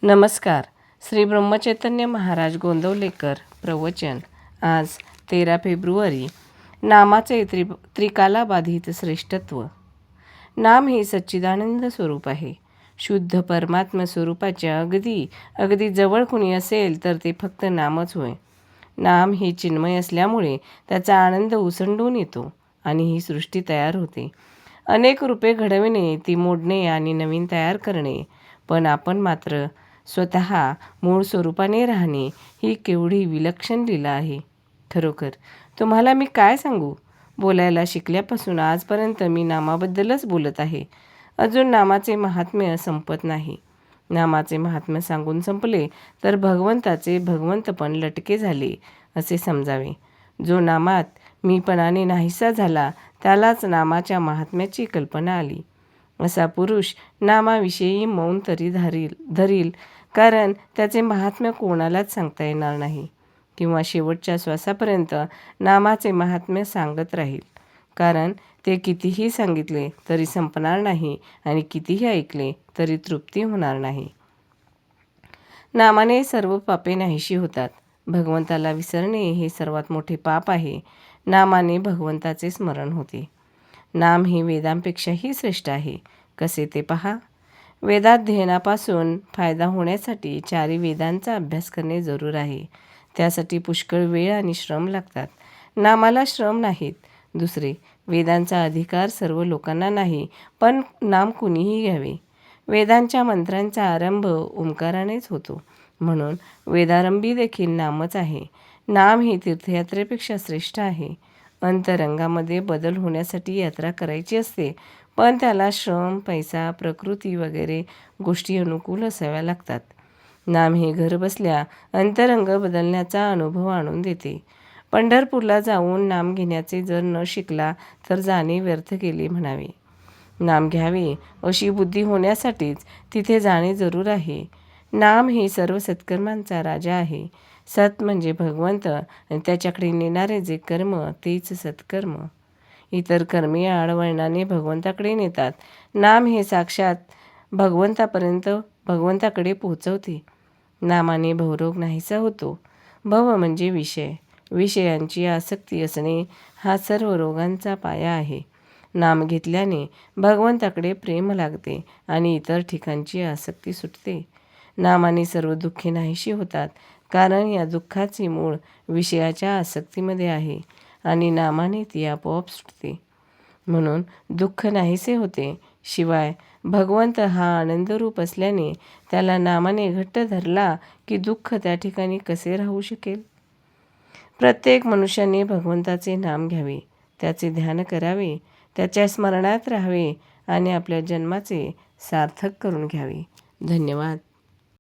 नमस्कार. श्री ब्रह्मचैतन्य महाराज गोंदवलेकर प्रवचन. आज 13 फेब्रुवारी. नामाचे त्रिकालाबाधित श्रेष्ठत्व. नाम हे सच्चिदानंद स्वरूप आहे. शुद्ध परमात्म स्वरूपाच्या अगदी जवळ कुणी असेल तर ते फक्त नामच होय. नाम हे चिन्मय असल्यामुळे त्याचा आनंद ओसंडून येतो आणि ही सृष्टी तयार होते. अनेक रूपे घडविणे, ती मोडणे आणि नवीन तयार करणे, पण आपण मात्र स्वतः मूळ स्वरूपाने राहणे ही केवढी विलक्षण लीला आहे. खरोखर तुम्हाला मी काय सांगू? बोलायला शिकल्यापासून आजपर्यंत मी नामाबद्दलच बोलत आहे. अजून नामाचे महात्म्य संपत नाही. नामाचे महात्म्य सांगून संपले तर भगवंताचे भगवंतपण लटके झाले असे समजावे. जो नामात मीपणाने नाहीसा झाला त्यालाच नामाच्या महात्म्याची कल्पना आली. असा पुरुष नामाविषयी मौन तरी धरील, कारण त्याचे महात्म्य कोणालाच सांगता येणार नाही, किंवा शेवटच्या श्वासापर्यंत नामाचे महात्म्य सांगत राहील, कारण ते कितीही सांगितले तरी संपणार नाही आणि कितीही ऐकले तरी तृप्ती होणार नाही. नामाने सर्व पापे नाहीशी होतात. भगवंताला विसरणे हे सर्वात मोठे पाप आहे. नामाने भगवंताचे स्मरण होते. नाम हे वेदांपेक्षाही श्रेष्ठ आहे. कसे ते पहा. वेदाध्ययनापासून फायदा होण्यासाठी 4 वेदांचा अभ्यास करणे जरूर आहे. त्यासाठी पुष्कळ वेळ आणि श्रम लागतात. नामाला श्रम नाहीत. दुसरे, वेदांचा अधिकार सर्व लोकांना नाही, पण नाम कुणीही घ्यावे. वेदांच्या मंत्रांचा आरंभ ओंकारानेच होतो, म्हणून वेदारंभी देखील नामच आहे. नाम हे तीर्थयात्रेपेक्षा श्रेष्ठ आहे. अंतरंगामध्ये बदल होण्यासाठी यात्रा करायची असते, पण त्याला श्रम, पैसा, प्रकृती वगैरे गोष्टी अनुकूल असाव्या लागतात. नाम हे घरबसल्या अंतरंग बदलण्याचा अनुभव आणून देते. पंढरपूरला जाऊन नाम घेण्याचे जर न शिकला तर जाणे व्यर्थ गेले म्हणावे. नाम घ्यावे अशी बुद्धी होण्यासाठीच तिथे जाणे जरूर आहे. नाम हे सर्व सत्कर्मांचा राजा आहे. सत म्हणजे भगवंत आणि त्याच्याकडे नेणारे जे कर्म तेच सत्कर्म. इतर कर्मे आडवळणाने भगवंताकडे नेतात. नाम हे साक्षात भगवंताकडे पोहोचवते. नामाने भवरोग नाहीसा होतो. भव म्हणजे विषय. विषयांची आसक्ती असणे हा सर्व रोगांचा पाया आहे. नाम घेतल्याने भगवंताकडे प्रेम लागते आणि इतर ठिकाणची आसक्ती सुटते. नामाने सर्व दुःखे नाहीशी होतात, कारण या दुःखाचे मूळ विषयाच्या आसक्तीमध्ये आहे आणि नामाने ती आपोआप सुटते. म्हणून दुःख नाहीसे होते. शिवाय भगवंत हा आनंदरूप असल्याने त्याला नामाने घट्ट धरला की दुःख त्या ठिकाणी कसे राहू शकेल? प्रत्येक मनुष्याने भगवंताचे नाम घ्यावे, त्याचे ध्यान करावे, त्याच्या स्मरणात राहावे आणि आपल्या जन्माचे सार्थक करून घ्यावे. धन्यवाद.